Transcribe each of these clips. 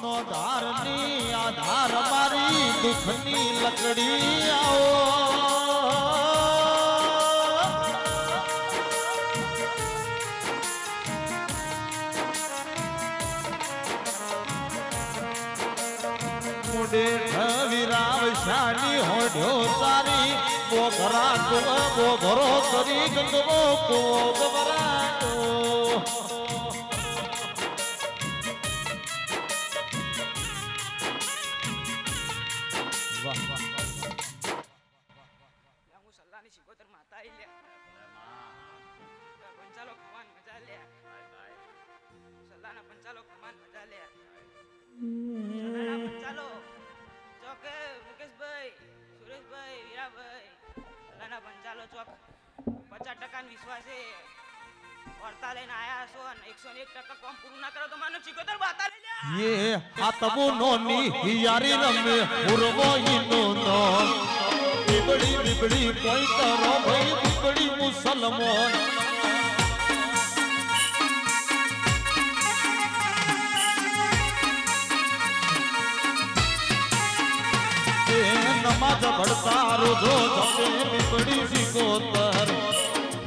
નો ધારની આધાર મારી દુઃખની લકડી આવો મુડે વિરાવ શાની હોઢ્યો તારી બોઘરો કરી ગંગવો ગોબરાટો વિશ્વાસ છે વર્તા લઈને આયા છો અને 101% કામ પૂરું ના કરો તો માનો ચિકોતર બાતા લઈ લે ये हाथबो नोनी हियारी रमे उर्वो इनो नो बिबड़ी बिबड़ी कोई तरो भाई बिबड़ी मुसलमान ए नमाज पढ़ता रोजो जपे बिबड़ी सिकोतर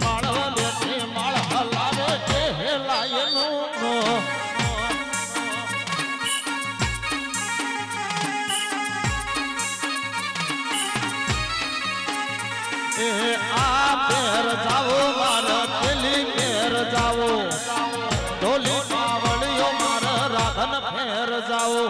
माळवा लेते माळ हलावे के हेलायनो नो पेर जाओ मार दिली पेर जाओ ढोली पावड़ियो मार राधन फेर जाओ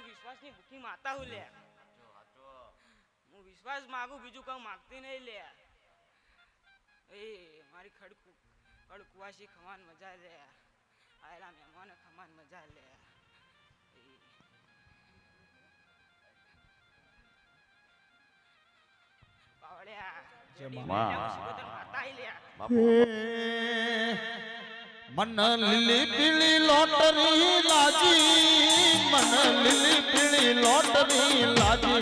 વિશ્વાસની ભૂખી માતા હું લે હું વિશ્વાસ માંગુ બીજું કઈ માંગતી નહીં લે એ મારી કુવાસી ખમાન મજા લે આયલા મહેમાન ખમાન મજા લે मन लिली पीली लॉटरी लाजी मन लिली पीली लॉटरी लाजी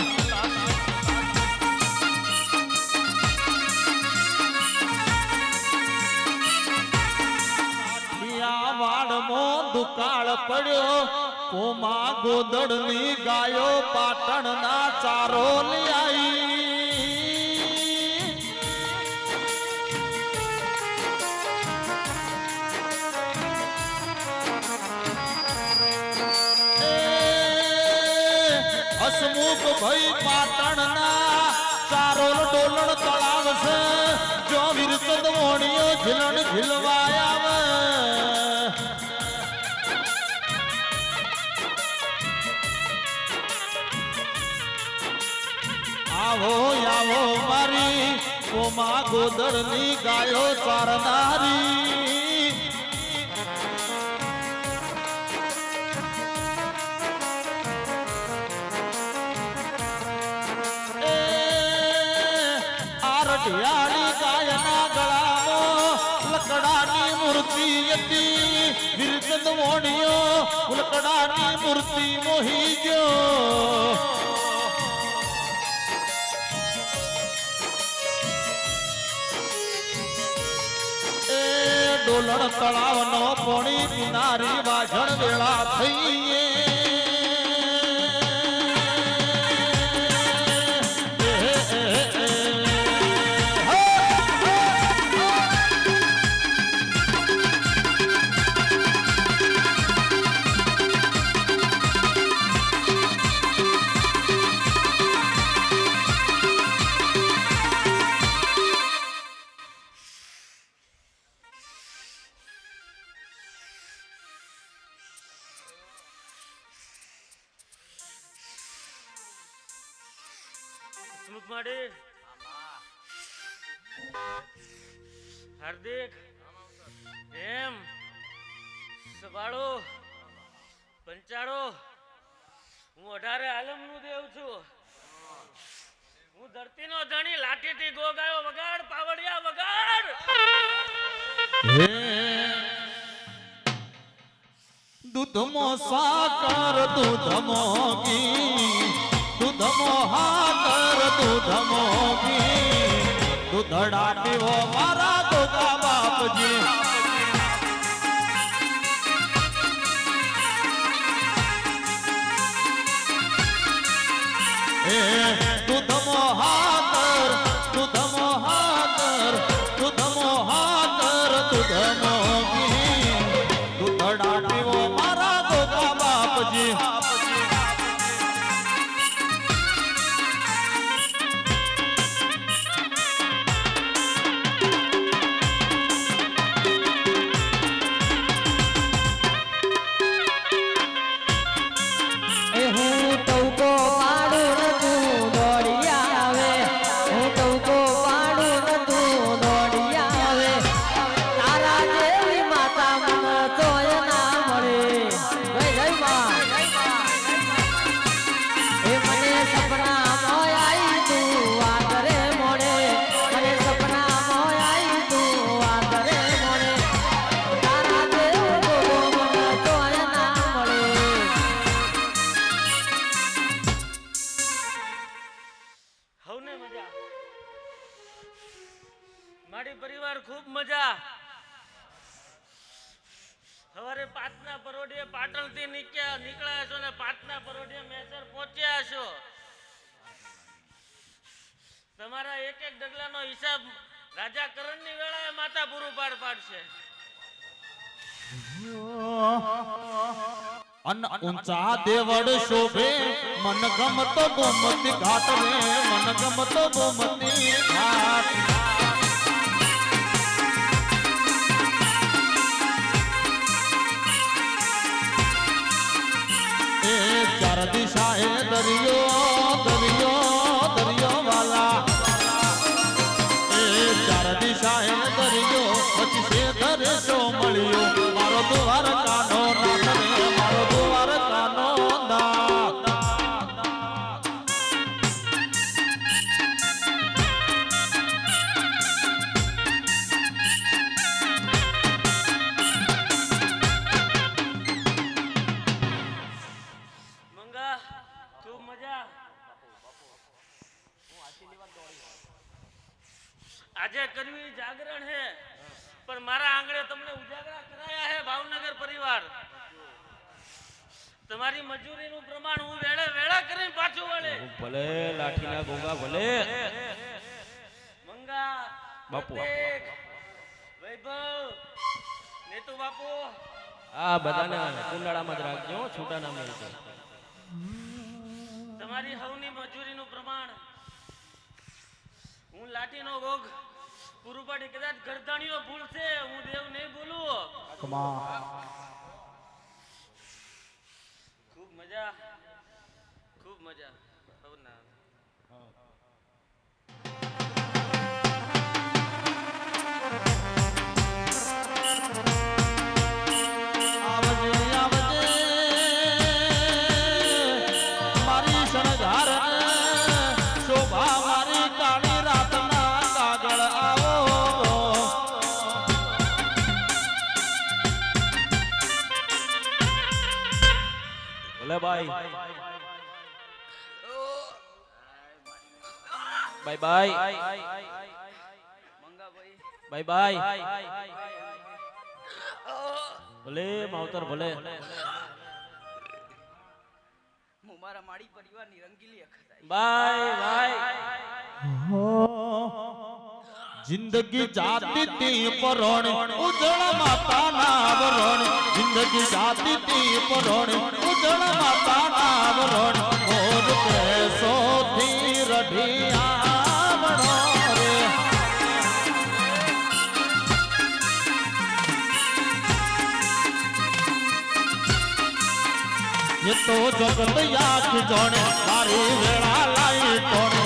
દુકાળ પડ્યો કોમા ગોદડની ગાયો પાટણના ચારો લઈ આવી હસમુખ ભાઈ પાટણના ચારો ડોલણ તળાવ છે જો વિરસદ મોણીઓ ઝીલણ ઝીલવાયા આવો આવો મારી કોમા ગોદડની ગાયો ચારનારી આરઢિયાળી ગાયના ગળામાં લકડાની મૂર્તિ હતી વિરચંદ મોણિયો લકડાની મૂર્તિ મોહી ગયો ડોલણ તળાવ નો પોણી કિનારી વાજણ વેળા થઈએ હાર્દિક એમ સવાળો પંચાળો હું 18 આલમ નું દેવ છું હું ધરતી નો ધણી લાઠીથી ગોગાયો વગાડ પાવડિયા વગાડ દૂધમો સાકર દૂધમો ઘી દૂધમો હાથ દૂધડા પીવો મારા ગોગા બાપજી દૂધ મોહાકર દૂધ મોહાકર દૂધ મોહાકર દૂધ મોગી દૂધડા પીવો મારા ગોગા બાપજી મારી પરિવાર ખૂબ મજા સવારે 5 ના પરોઢિયે પાટણ થી નીકળ્યા છો ને 5 ના પરોઢિયે મેસર પહોંચ્યા છો તમારા એક એક ડગલાનો હિસાબ રાજા કરણની વેળાએ માતા પૂરું પાડશે અન ઊંચા દેવડ શોભે મન ગમતો ગોમતી ઘાટ રે મન ગમતો ગોમતી ઘાટ એ ચાર દિશાએ દરિયો દરિયો દરિયો વાલા એ ચાર દિશાએ દરિયો પછી ધરેશો મળ્યો મારો દ્વારકાનો નાથ રે મારો દ્વારકાનો નાથ મંગા ખૂબ મજા આજે કરવી જાગરણ હે પણ મારા આંગણે તમને ઉજાગરા કરાયા હે ભાવનગર પરિવાર તમારી મજૂરીનું પ્રમાણ હું વેળે વેળા કરીને પાછું વળે ભલે લાઠીના ગોગા ભલે મંગા બાપુ વૈભવ નેતુ બાપુ આ બધાને કુંડાળામાં જ રાખજો છૂટા ના મળશે તમારી હવની મજૂરીનું પ્રમાણ હું લાઠીનો ગોગ પૂરું પાડી કદાચ ગરદાણીઓ ભૂલશે હું દેવ નહીં બોલું ખૂબ મજા હવના આવજે આવજે મારી શણગાર શોભા મારી કાળી રાતના કાગળ આવો ભલે ભાઈ bye bye Mangabhai bye bye ભલે માવતર ભલે હું મારા માડી પરિવારની રંગીલી અખત બાય બાય જિંદગી જાતી તી પરોણ ઉજળ માતાના વરણ જિંદગી જાતી તી પરોણ ઉજળ માતાના વરણ ઓર કેસોથી રઢિયા વણો રે ये तो जगत याद जाने मारी वेड़ा लाई टोने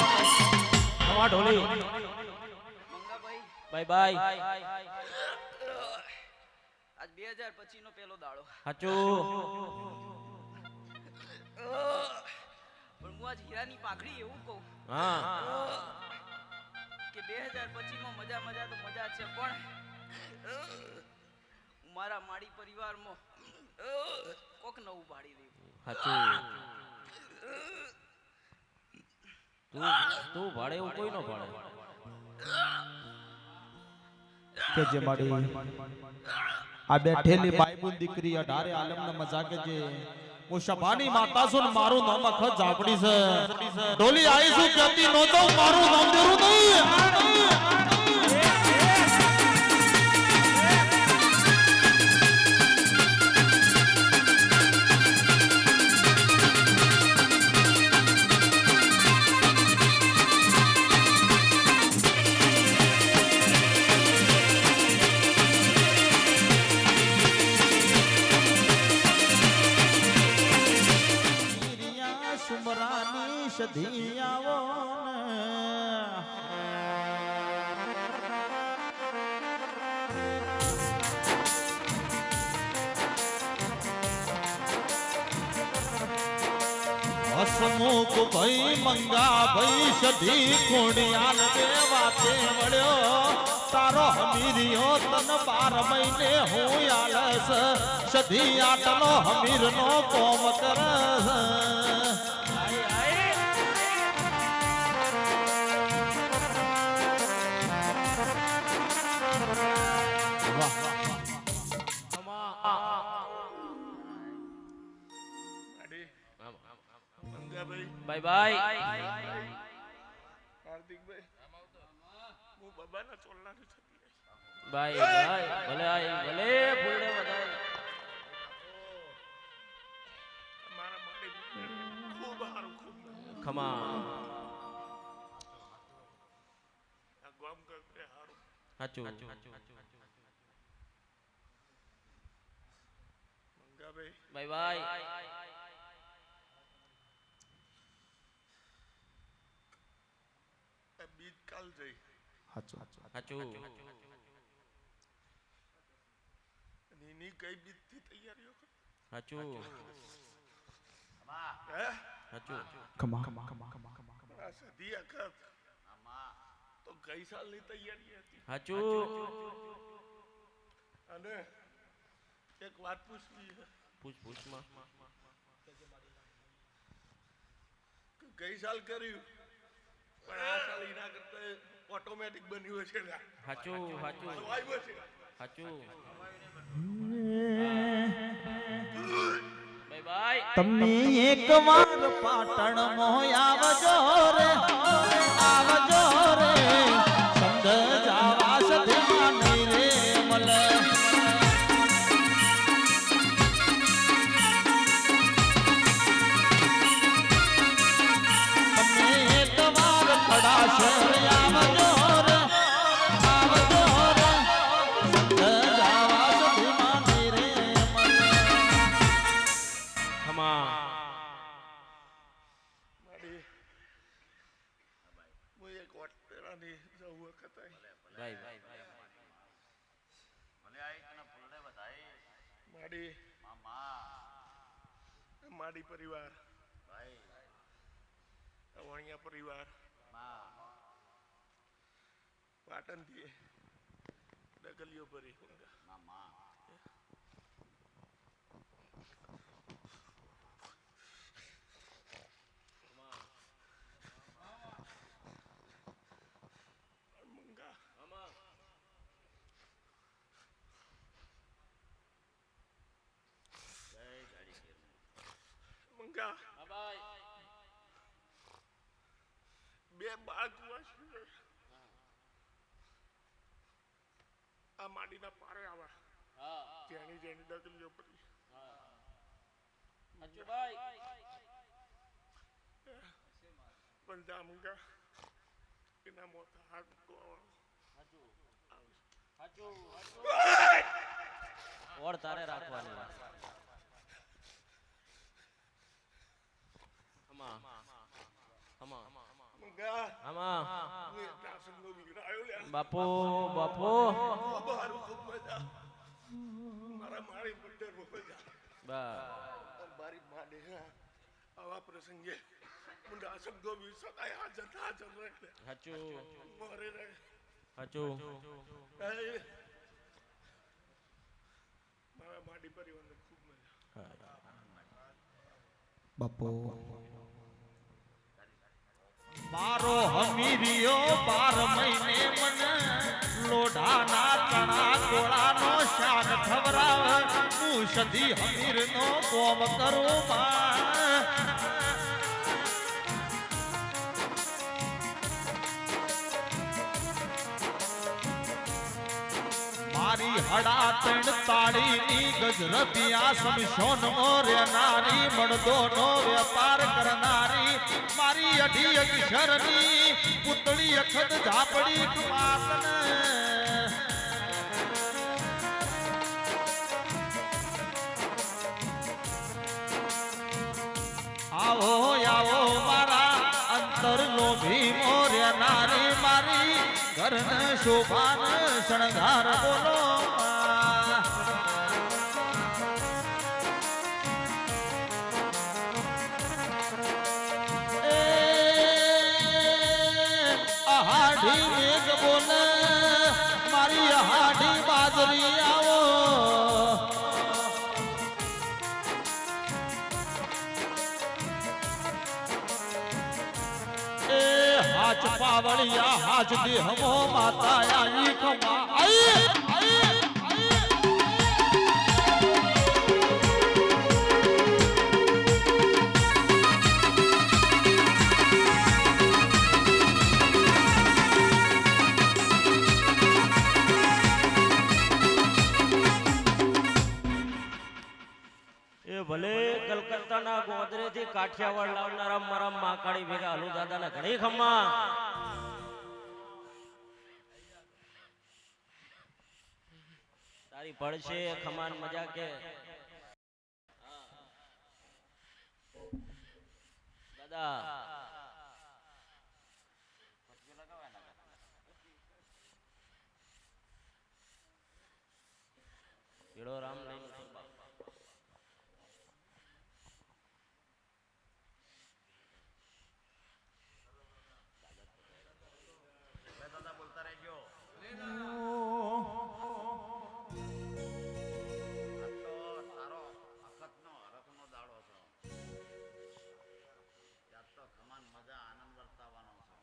અમા ઢોલી મંગાભાઈ બાય બાય આજ 2025 નો પહેલો દાડો સાચું પણ હું આજ હીરાની પાઘડી એવું કહું હા કે 2025 માં મજા તો મજા છે પણ મારા માડી પરિવારમાં કોક નવું પાડી દે સાચું તું ભાડે એવું કોઈ ન ભાડે કે જે મારી આ બેઠેલી બાઈબુલ દીકરી 18 આલમના મજાકે જે હું શભાની માતા છું ને મારું નામ અખત ઝાપડી છે ડોલી આવીશું કહેતી નહોતો મારું નામ દેરું નહીં સુમરાની સધી આવો હસમુખ ભાઈ મંગા ભાઈ સધી ખોડિયાલ દેવા તે વળ્યો તારો હમીરિયો તન 12 મહિને હું આલસ સધી આટલો હમીરનો કોમ કરસ બાય બાય હાર્દિકભાઈ હું બાબાના ચોલનાથી થતી બાય બાય ભલે આય ભલે ફૂલડે વધાય મારા માટે ખૂબ હારું ખૂબ ખમા આ ગામ કરે હારું સાચું મંગાભાઈ બાય બાય બીજ કાલ જઈ સાચું ની કઈ બીજ થી તૈયારીઓ સાચું હે સાચું આ સધી અખત તો ગઈ સાલની તૈયારી હતી સાચું અને એક વાત પૂછવી છે પૂછમાં ગઈ સાલ કર્યું પણ આ સાલ એના કરતા ઓટોમેટિક બન્યું છે ને સાચું આવ્યો છે સાચું બાય બાય તમે એકવાર પાટણ મોય આવજો રે સંગ જાવા સધ્યા નહીં રે મલે તમે એકવાર ખડાશર આવજો રે સંગ જાવા સધ્યા નહીં રે મલે ખમા મારી હું એક ઓટેરાની જવું વખત બાય મારી પરિવાર વણિયા પરિવાર પાટણ થી ડગલીઓ ભરી મંગા બે બાળકો આ માડીના પારે આવા જેની ડગલીઓ પડી પણ જા મંગા એના મોત હાથ ઓર તારે રાખવાની મંગા આમાં હું એક દાસનનો વીર આવ્યો લે બાપુ બહાર ખૂબ મજા મારા મારી મંદિર મજા મારી માડે આવા પ્રસંગે મુંડા શબ્દો વી સદાય હાજર રહે સાચું મોરે રહે સાચું મારા માડી પરિવારને ખૂબ મજા બાપો મારો હમીરિયો 12 મહિને મને લોઢાના સધી હમીર નો કોમ કરું માં મારી હડા ત્રણ તાળી ની ગજરબિયા સમશોન મોરે નારી મળદો નો વેપાર કરનારી મારી અઢી અક્ષરની પુતળી અખત ઝાપડી કમાતને આવો આવો મારા અંતર લોભી મોરે નારી મારી ઘરને શોભાન શણગાર બોલો આહાડી મેઘ બોલે મારી આહાડી બાજરી આવો હાચ પાવળિયા હાચ દેહમો માતા આઈ ખમા આઈ એ ભલે કલકત્તાના ગોદરેથી કાઠિયાવાડ લાવનારા મારા માકાળી ભેગા હલુ દાદાના ઘણી ખમ્મા તારી પડશે ખમાન મજા કે દાદા એડો રામ લઈને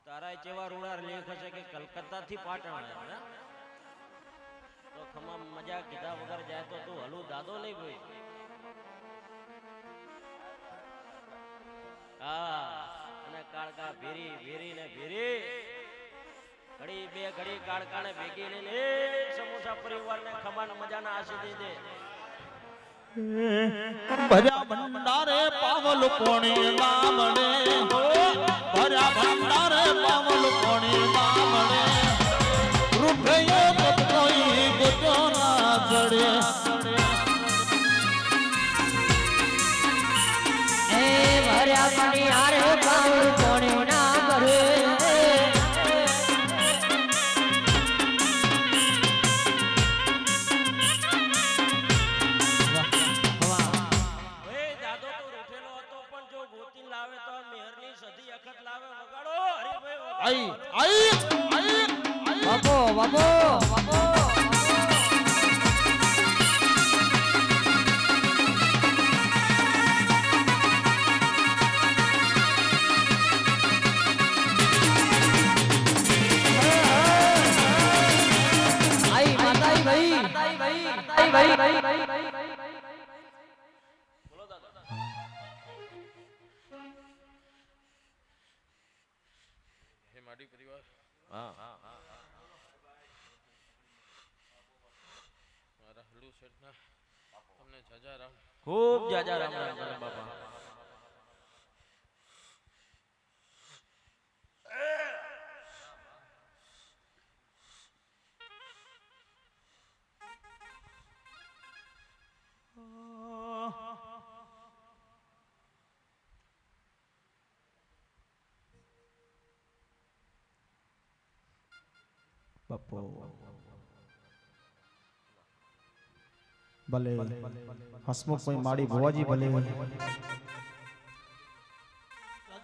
તારા જેવા રૂડા લેખ હશે કે કલકત્તા થી પાટણ આવ્યા તો ખમા મજા કીધા વગર જાય તો તું હલુ દાદો નહીં ભાઈ હા અને કાળકા ભેરી ભેરી ને ભેરી ઘડી બે ઘડી કાળકાને ભેગી લઈને સમોસા પરિવાર ને ખમાન મજાના આશી દે ભર્યા ભંડારે પાવલ પોણી નામડે ભર્યા ભંડારે પાવલ પોણી નામડે રૂપયો તો કોઈ ગોતો ના ચડે એ ભર્યા ભંડારે પાવલ પોણી નામડે આઈ આઈ આઈ બાપો બાપો બાપો આઈ માતાઈ ભાઈ ભાઈ ભાઈ બોલો દાદા હે માડી પરિવાર હા મારા હલુ શેઠના તમને જાજા રામ ખૂબ જાજા રામ રામ રામ બાપા બાપો ભલે હસમુખ ભાઈ માડી ભુવાજી ભલે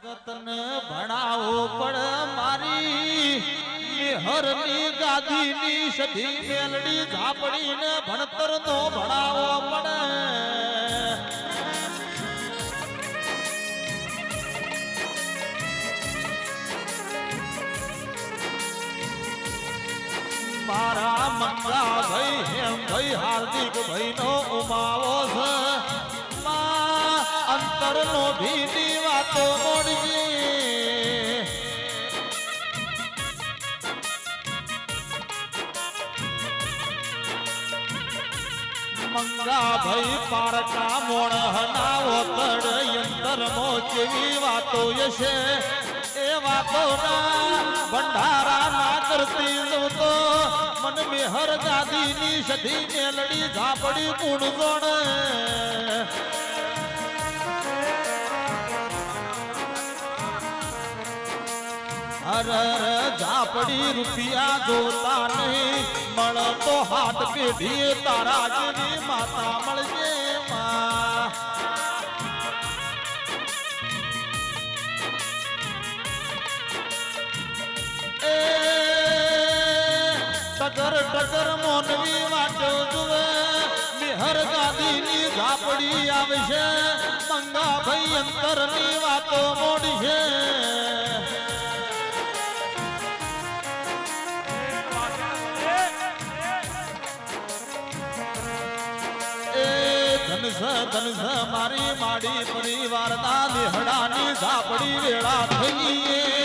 જગતને ભણાવો પણ મારી હરની ગાદીની સધી મેલડી ઝાપડીને ભણતર નો ભણાવો પડે મારા મંગા ભાઈ હેમ ભાઈ હાર્દિક ભાઈ નો ઉમાવો છે અંતર નો ભીની વાતો મોડજી મંગા ભાઈ પારકા મોણ હનાવો તડ યંતર મો જેવી વાતો યશે એ વાતો ના ભંડારા ના કરતી તો મન મેહર દાદી ની સધી મેલડી ઝાપડી કુણ જોણ ઝાપડી રૂપિયા જોતા નહીં મળતો હાથ પેઢી તારા જેવી માતા મળજે માં એ ટગર ટગર મોનવી વાટો જુએ મેહર ગાદીની ઝાપડી આવશે મંગા ભાઈ અંતરની વાતો મોડશે ધનસ મારી માડી પરિવાર ના લેહડાની ઝાપડી વેળા થઈ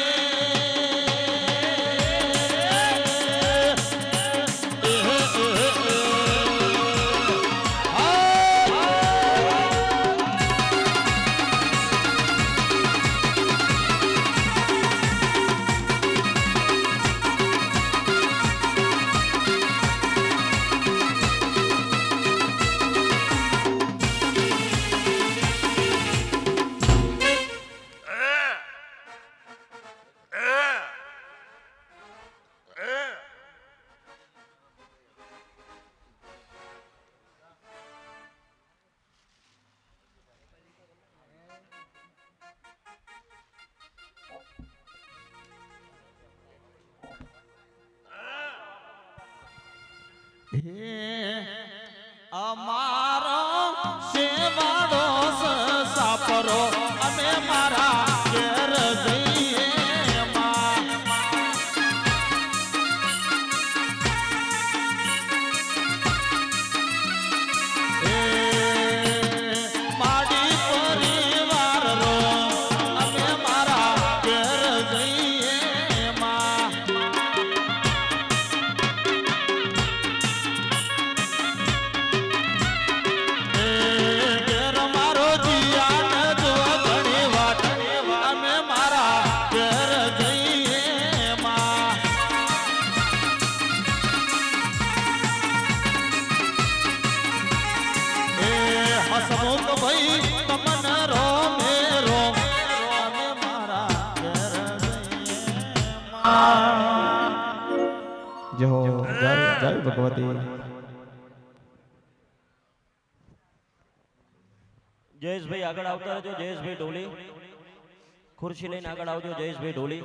અમારો સેવાડો સાપરો અમે મારા ઘેર જઈએ માડી પરિવાર રો અમે મારા ઘેર જઈએ હસમુખ ભાઈ તમન રો મેરો અમે મારા ઘેર જય જય ભગવતી જયેશભાઈ આગળ આવતા રહેજો જયેશભાઈ ઢોલી ખુરશી લઈને આગળ આવજો જયેશભાઈ ઢોલી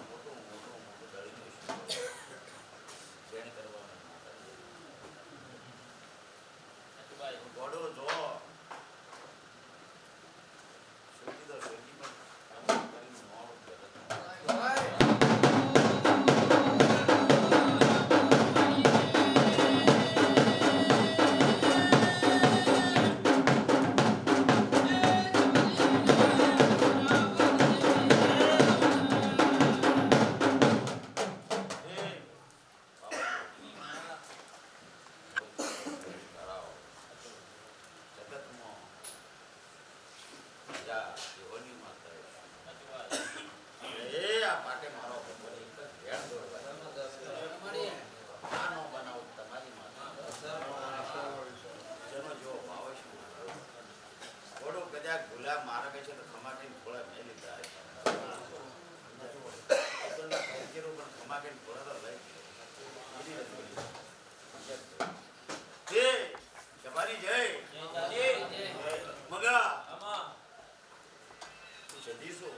મોટું દળીને શું જેને કરવાનું ગોડો જો શોધી દો શોધી પણ કરીને મોડું મારા કહે છે તો ખમાટીને થોડા મેં લીધા ખમાટીને થોડા તો લઈ જય મગા સદીસો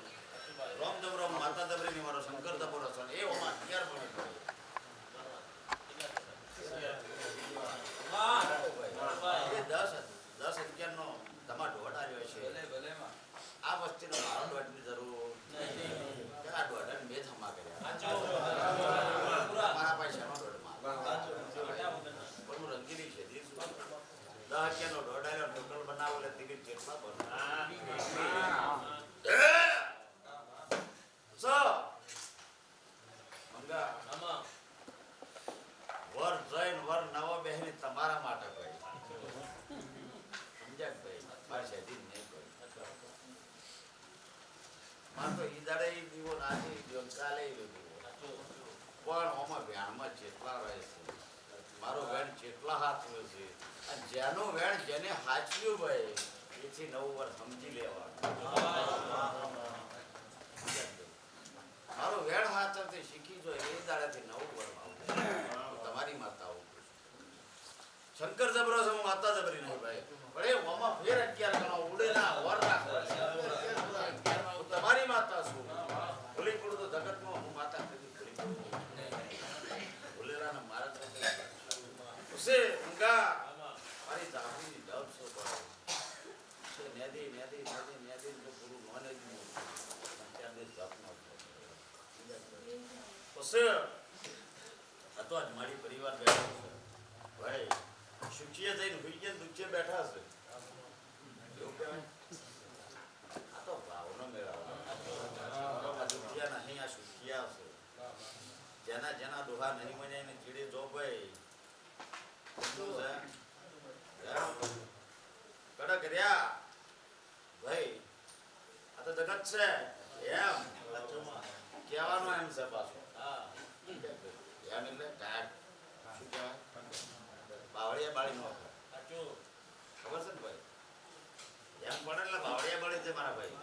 રોમ દબરો માતા દબરી ની મારો શંકર દબરો છે એ ઓમાં 11 પણ એ 10 11 નો તમા દોઢ આવ્યો છે આ વસ્તીનો મારો દોઢની જરૂર નહીં આ દોઢ મેં જમા કર્યા મારા પૈસાનો દોઢ પણ હું રંગીની છે 10 11 નો દોઢ આવ્યો ટોટલ બનાવો એટલે ટિકિટ કેટલા બનો વર જૈન વર નવો બહેની તમારા માટે ભાઈ સમજ્યા ભાઈ મારી શેતી નહીં ભાઈ માર તો ઈદાડે દીવો નાખી દીવો કાલે દીવો પણ ઓમાં વ્યાણમાં જેટલા રહે છે મારો વેણ જેટલા હાથ હોય છે અને જેનું વેણ જેને હાચવ્યું ભાઈ એથી 9 વર્ષ સમજી લેવાનું મારો વેણ હાચવથી શીખી જો એ દાડેથી 9 વર્ષ તમારી માતા આવું શંકર જબરો છે હું માતા જબરી નહીં ભાઈ પણ એ ઓમાં ફેર 11 ગણો ઉડે ના વર રાખવા તમારી માતા છું ભૂલી પડું તો જગતમાં હું માતા નથી કરી ભૂલેરાને મારા ઉસે ઉંગા મારી જાફીની ડબ છો પડે છે નેદી તો પૂરું નોને જ ત્યાં દે જાપનો ઉસે આ તો આજ મારી પરિવાર બેઠો છે ભાઈ સુખીએ જઈને હુઈ ગયા દુખીએ બેઠા છે એવું કહેવાય આ તો ભાવનો મેળાવા દુખિયા નહીં આ સુખિયા છે જેના દોહા નહીં મને એને ચીડે જો ભાઈ શું છે કડક રહ્યા ભાઈ આ તો જગત છે એમ કહેવાનું એમ છે પાછું એમ એટલે ટાટ શું કહેવાય બાવળિયા બાળી નો ખબર છે ને ભાઈ એમ પડે એટલે બાવળિયા બાળી છે મારા ભાઈ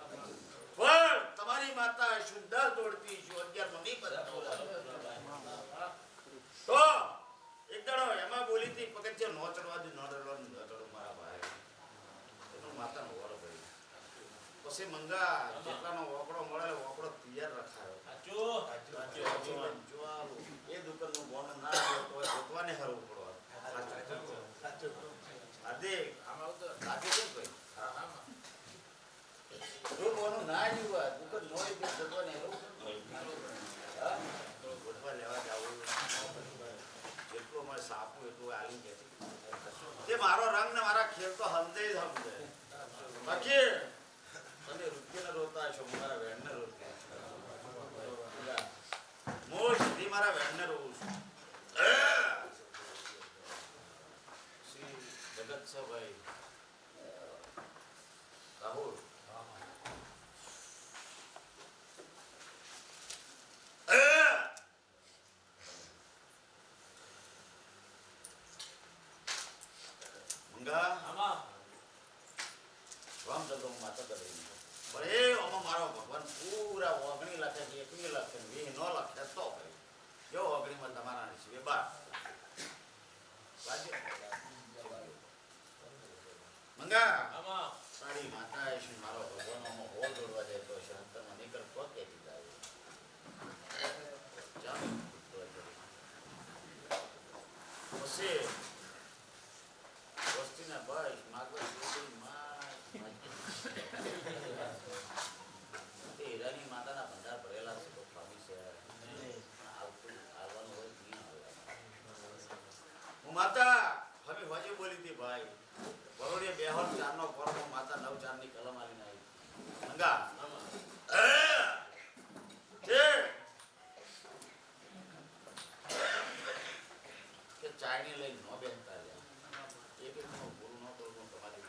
પણ તમારી માતા સુંદર તોડતી છું 11 માં નહીં પતા તો એક દાડો એમાં બોલી હતી પગથિયા નો ચડવા દે નો ચડો મારા ભાઈ એનો માતાનો વરો ભાઈ પછી મંગા જેટલાનો ઓકડો મળે ઓકડો તૈયાર રખાયો એ દુકાનનું બોન ના તો ગોતવાને હરવું પડવા આદે આમાં તો લાગે છે ભાઈ જો બોનો ના જીવા દુકાન નોય કે ગોતવાને હરવું હા ગોતવા લેવા જાવું જેટલો મને સાપુ એટલું આલી કે તે મારો રંગ ને મારા ખેલ તો સમજે બાકી તમે રૂપિયાને રોતા છો મારા વેણને રોતા મોર સુધી મારા વેણને રોવું છું શ્રી જગત છે ભાઈ રાહુલ મંગા રામ જગમ માતા કરી પણ એ ઓમાં મારો ભગવાન પૂરા 19 લાખ 21 લાખ 20 નો લાખ તો ભાઈ જો 19 માં તમારા સિવાય બાર મંગા સાડી માતા છે મારો ભગવાન ઓમાં હોલ દોડવા જાય તો હશે અંતરમાં નીકળ તો ક્યાંથી જાય ચાલો પછી વસ્તીના ભાઈ માગવા હીરાની માતાના ભંડાર ભરેલા છે તો સ્વામી છે આવવાનું હોય નહીં આવે હું માતા હવે હજુ બોલી હતી ભાઈ બરોડીએ બેહોર ચારનો કોરમો માતા 9 4ની કલમ આલીને આવી મંગા કે ચાયની લઈને નો બેસતા રહ્યા એક પૂરું ન કરું તમારી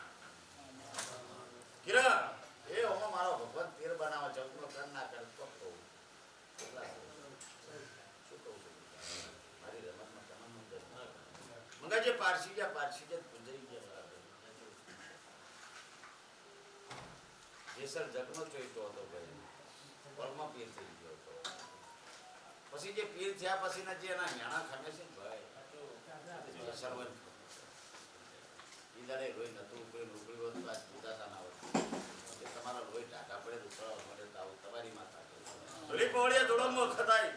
કિરણ એ ઓમાં મારો ભગવાન તેર બનાવવા ચૌકનો કર ના કર તો કહું શું કહું છું મારી રમતમાં તમામ મંગા જે પારસી ગયા ગુજરી ગયા જેસર જગનો ચોઈતો હતો ભાઈ પરમાં પીર થઈ ગયો હતો પછી જે પીર થયા પછીના જે એના હેણા ખમે છે ને ભાઈ સર્વન ઈદારે રોઈ નતું કોઈ રોકડી હોત તો આજ પૂજાતા ના હોત તમારા રોઈ ટાટા પડે ઉતરાવા મળે તો આવું તમારી માતા ભલી પહોળીએ ધોળમાં ખતાઈ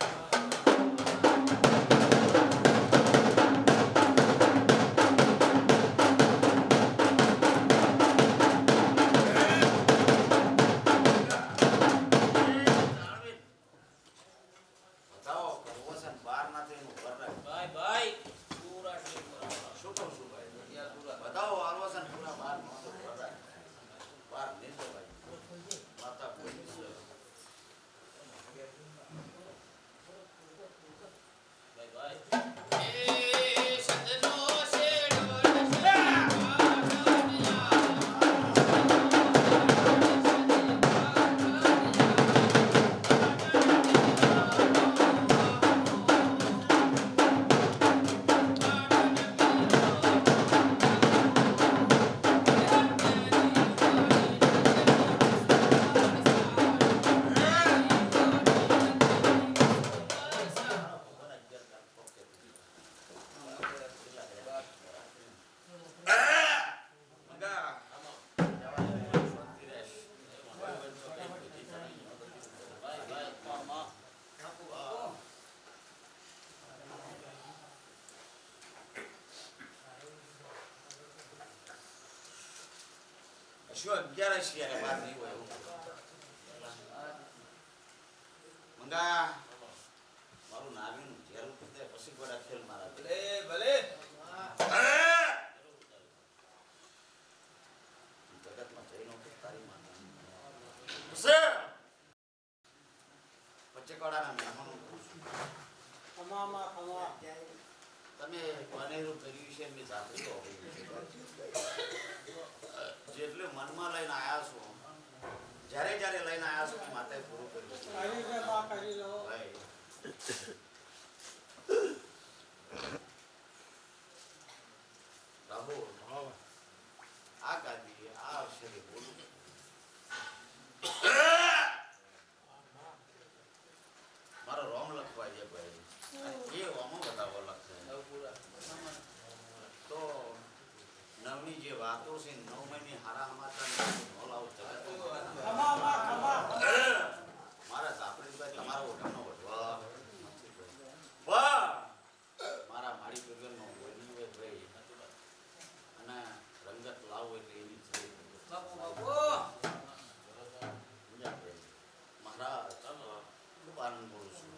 શું 11 શિયારે બાર નહીં હોય મંગા મારું નાગનું ઝેરું પીતે પછી ગોડા ખેલ મારા ભલે ભલે જગતમાં જઈનો તારી માતા છે બચ્ચે કોડાના મહેમાનો તમે કોનેરું કર્યું છે એમની જાતરી તો જેટલે મનમાં લઈને આયા છો જ્યારે જ્યારે લઈને આયા છો માતાએ પૂરું કર્યું ભાઈ રાહુલ આ ગાદી આ અક્ષરે બોલું મારો રોમ લખવા છે ભાઈ એ રોમો બતાવો લખશે તો નવની જે વાતો છે 9 મહિને હારા હમાતા નોલાવ જગત મારા સાપડીભાઈ તમારો ઓઢાનો વઢવા વાહ મારા માડી પગરનો વળી હોય ભાઈ અને રંગત લાવો એટલે એની છે બાપુ મારા ખૂબ આનંદ બોલું છું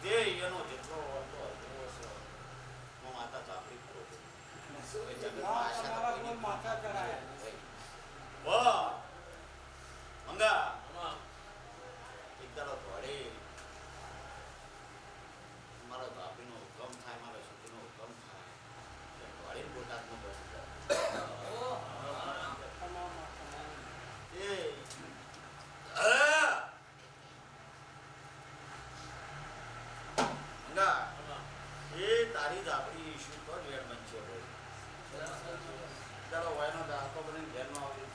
તે એનો જેટલો હતો એવો છે હું માતા ચાપડી કરું છું એ જગતમાં આશા તો કોઈની માથા ચડાય વાહ મંગા એક દાડો ધોળે મારો ભાભીનો હુકમ થાય મારો છોકરીનો હુકમ થાય ધોળીને બોટાદમાં પહોંચી જાય એ તારી જ આપણી ઈશ્યુ પર વેર બનશે ચાલો વાયનો દાખલો બનીને ઘેરમાં આવી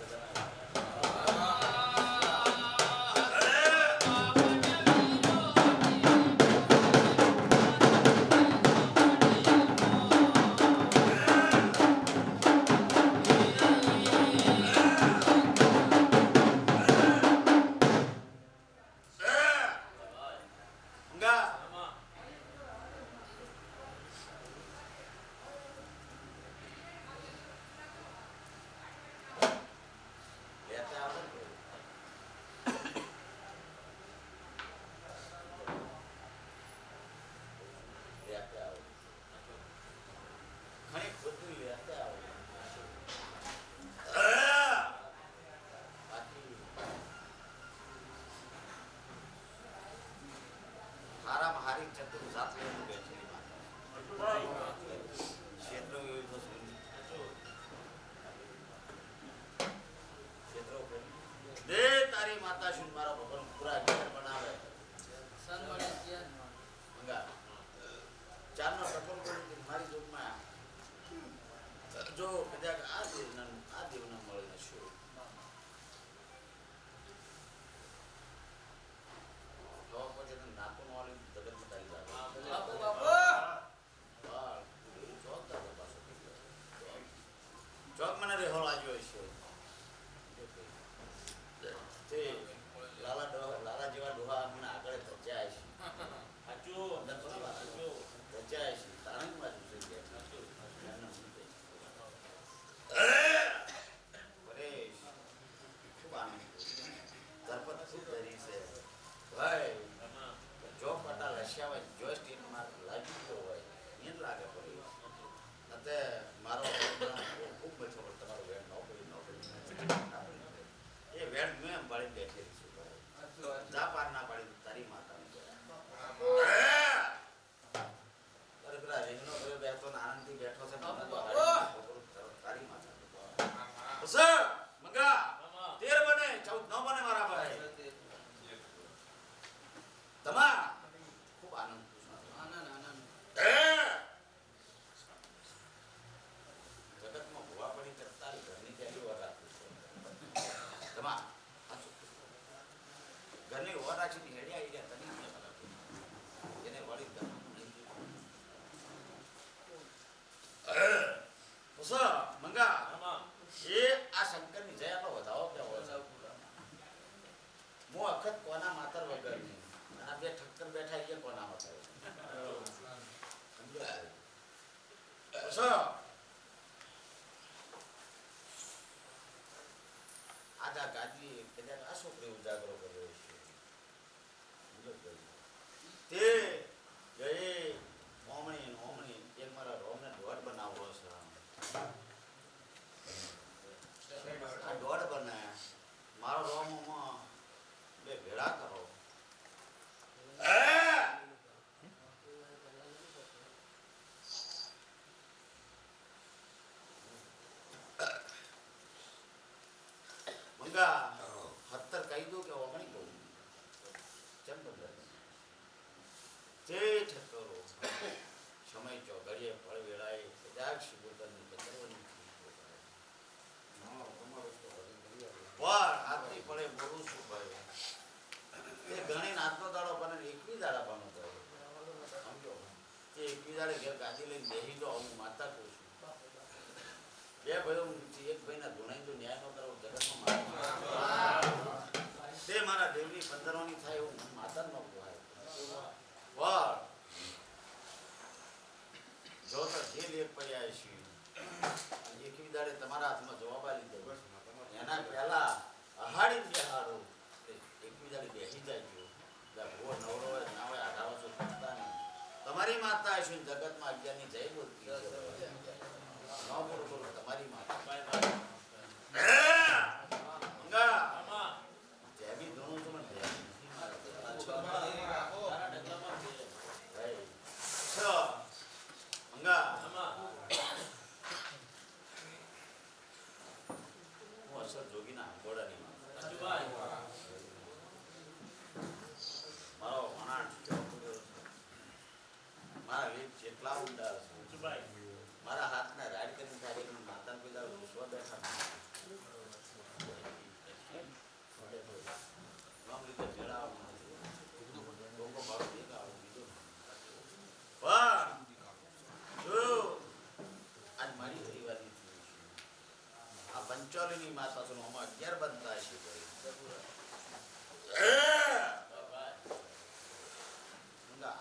જો કદાચ આ દેવના મળે શું તો પછી તને નાતું વાળી જગત મટાઈ જાય ચોક મને રેહોળ આવ્યો છે લાલા જેવા ડોહા મને આગળ ધચ્યા છે સાચું ધચ્યા છે તારંગ બાજુ થઈ ગયા મારો ખૂબ બેઠો તમારો વેણ નોકરી એ વેણ મેં એમ પાડી બેઠેલી છું જા પાર ના પાડી તારી માતા અરે પેલા રેહનો કર્યો બેઠો ને આનંદથી બેઠો છે તારી માતા મગા 13 બને 14 ન બને મારા ભાઈ તમા ખૂબ આનંદ જગતમાં ભૂવા પડી કરતા ઘરની કેવી ઓર રાખી તમા ઘરની ઓર રાખી હેડી આવી ગયા તને એને વળી મંગા એ આ શંકરની જયાનો વધાવો કે હોય હું અખત કોના માતર વગર નહીં અને બે ઠક્કર બેઠા એ કોના માતર આજા ગાદી કદાચ આ છોકરી ઉજાગરો કર્યો છે તે ગયે હોમણી એક મારા રોમને દોડ બનાવવો છે આ દોડ બનાયા મારો રોમમાં બે ભેળા કરો મંગા 17 કહી દો કે ઓમણી કહું ચમ બંદર તે ઠકરો સમય ચો ઘડીએ ફળ વેળાએ કદાચ શિબોતરની બદલવાની વાહ આથી પડે બોલું છું ભાઈ તે ઘણી નાતનો દાડો બને 21 દાડા બનો થયો સમજો તે 21 દાડે ઘેર ગાદી લઈને બેસી જાઓ હું માતા કહું છું બે ભાઈઓ એક ભાઈના ધોણાઈ તો ન્યાય નો કરો જગતમાં તે મારા દેવની 15 થાય એવું માતા ન કહેવાય વાહ જો તો જે લેખ પડ્યા છે 21 દાડે તમારા હાથમાં જવાબ આલી દે એના પહેલા અહાડી બેહાડો 21 દાડે બેસી જાય જો ભૂવો નવરો હોય ના હોય 18 વર્ષ કરતા નહીં માતા હશે ને જગતમાં 11 ની જય બોલતી હશે. ન બોલો બોલો તમારી માતા. મંગા જય બી ઘણું છું મને જય ભાઈ. મંગા હું અસર જોગીના ઘોડાની મારો વણાટ મારા લીપ જેટલા ઊંડા છે મારા હાથના રાડ કરીને તારી માતા પિતા વિશ્વ બેઠા નામ લીધે જડાવ લોકો ભાવ દેખાવ બીજો પણ જો આજ મારી હરિવારી આ પંચાલીની માતા છે આમાં 11 બનતા છે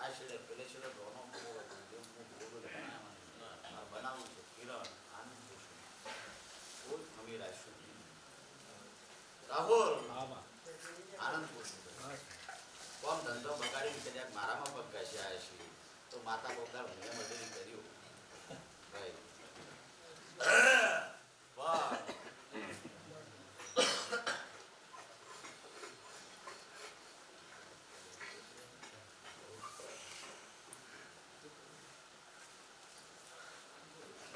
આ છેડે પેલે છેડે ડોનો બનાવું છે કિરણ આનંદ કોઈ ખમીરા છું રાહુલ આનંદ કોમ ધંધો બગાડી કદાચ મારામાં પગ ઘસ્યા છે તો માતા પોતા મને મદદ કર્યું ભાઈ.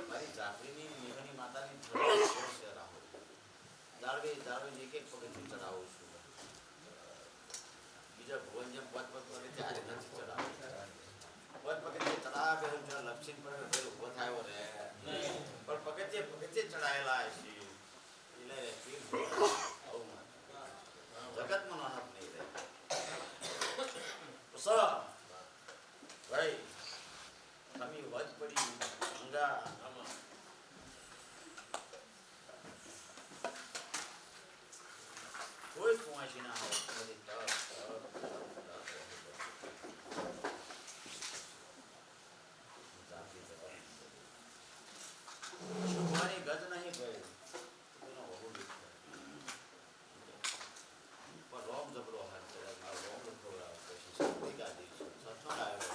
મારી જાફરીની મેઘની માતાની છે રાહુલ દાળવે એક એક પગથિયું ચડાવું છું. બીજા ભુવન જેમ પદ પગે ત્યારે નથી ચડાવું. પદ પગથિયે ચડાવે લક્ષિણ પર ઉભો થયો રે પણ પગથિયે ચડાયેલા છે એટલે જગતમાં નાનક નહીં રહે. ભાઈ તમે વચ પડી મંગા કોઈ કુવાસી ના હોય બધી મારી ગજ નહીં ભાઈ એનો બહુ પણ રોમ જબરો હાથ ચડાય રોમ જબરો પછી ગાદી સત્સંગ આવ્યો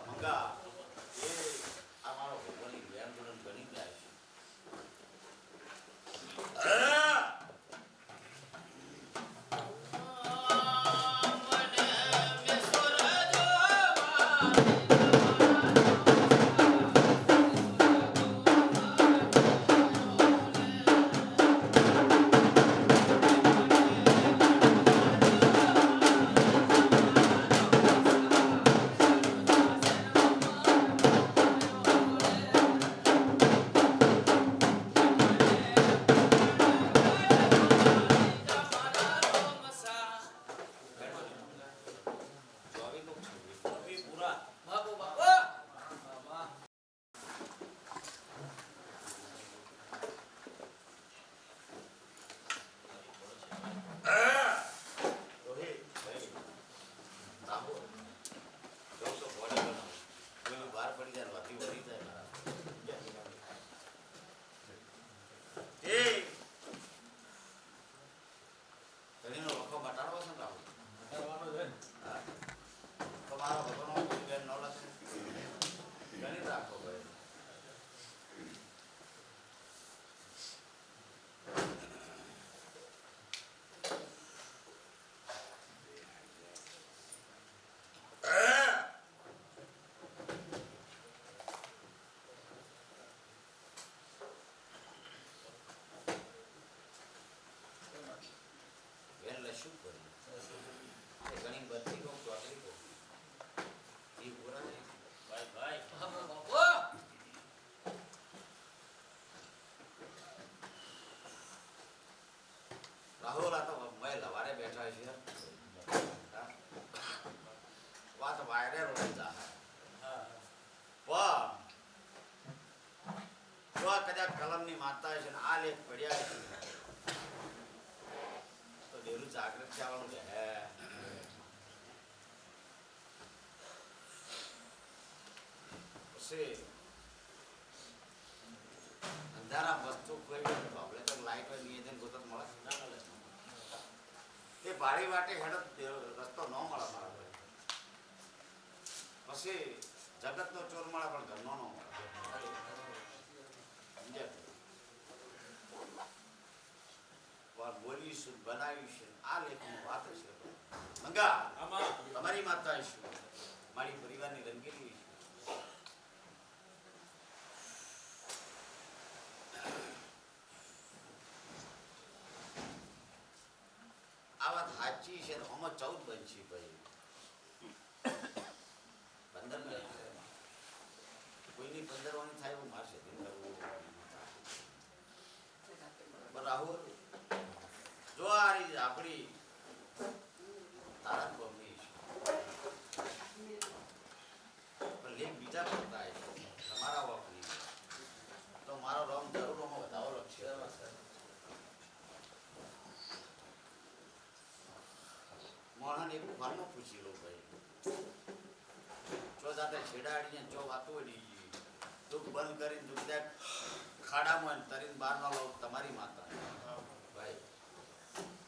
મંગા એ અમારો ભગવાનની જ્ઞાન બની જાય છે. શું કર્યું ઘણી બધી કહું ચોકડી કહું એ પૂરા નહીં ભાઈ રાહુલ આ તો મેં લવારે બેઠા છે વાત વાયરે રોઈ જાય જો કદાચ કલમની માતા છે ને આ લેખ પડ્યા છે તો ડેરું જાગૃત થવાનું છે પછી અંધારા વસ્તુ કોઈ આપણે તો લાઈટ હોય નિવેદન ગોતત મળે તે બારી વાટે હેડત રસ્તો ન મળે મારા ભાઈ પછી જગતનો ચોર મળે પણ ઘરનો ન મળે સમજ્યા બોલીશું બનાવીશું આ લેખની વાત છે મંગા તમારી માતા આવીશું મારી પરિવારની રંગીલી આ વાત સાચી છે આમાં 14 બનશે ભાઈ 15 ને કોઈની 15 વાની થાય એવું મારશે રાહુલ જો આ રીત આપણી તારા કોમની પણ લેખ બીજા કરતા તમારા વખની તો મારો રમ જરૂર વધાવો લક્ષ્ય મોહન એક ફાર્મમાં પૂછી લો ભાઈ જો જાતે છેડાડીને જો વાતો વળી ગઈ દુઃખ બંધ કરીને દુઃખ ખાડામાં તરીને બહાર ન લો તમારી માતા ભાઈ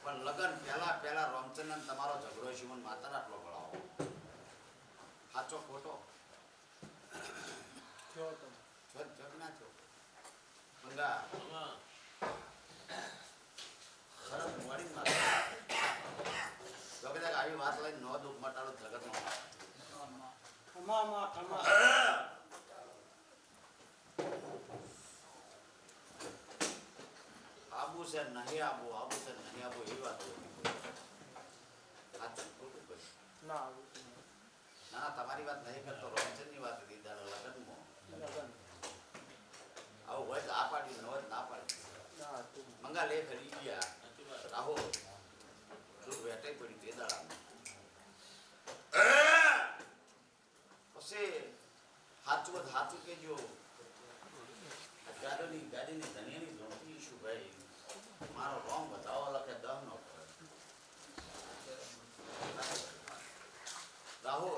પણ લગન પહેલા રામચંદ્રન તમારો ઝઘડો છે મને માતા આટલો ગળાવો સાચો ખોટો ના થયો મંગા સરસ મોડી માતા જો કદાચ આવી વાત લઈને નો દુઃખ મટાડો જગતમાં આબુ છે નહીં આબુ છે નહીં આબુ એવી વાત સાચું ખોટું કહ્યું ના તમારી વાત નહીં કરતો રોમચંદની વાત હતી તારા લગ્નમાં આવું હોય તો આ પાડી ન હોય ના પાડી મંગા લે ખરી ગયા રાહો દુઃખ વેટાઈ પડી તે દાડામાં પછી સાચું કેજો ગાડીની ધનિયાની ધોતી શું ભાઈ મારો રોંગ બતાવો લખે 10 નો કરે રાહુલ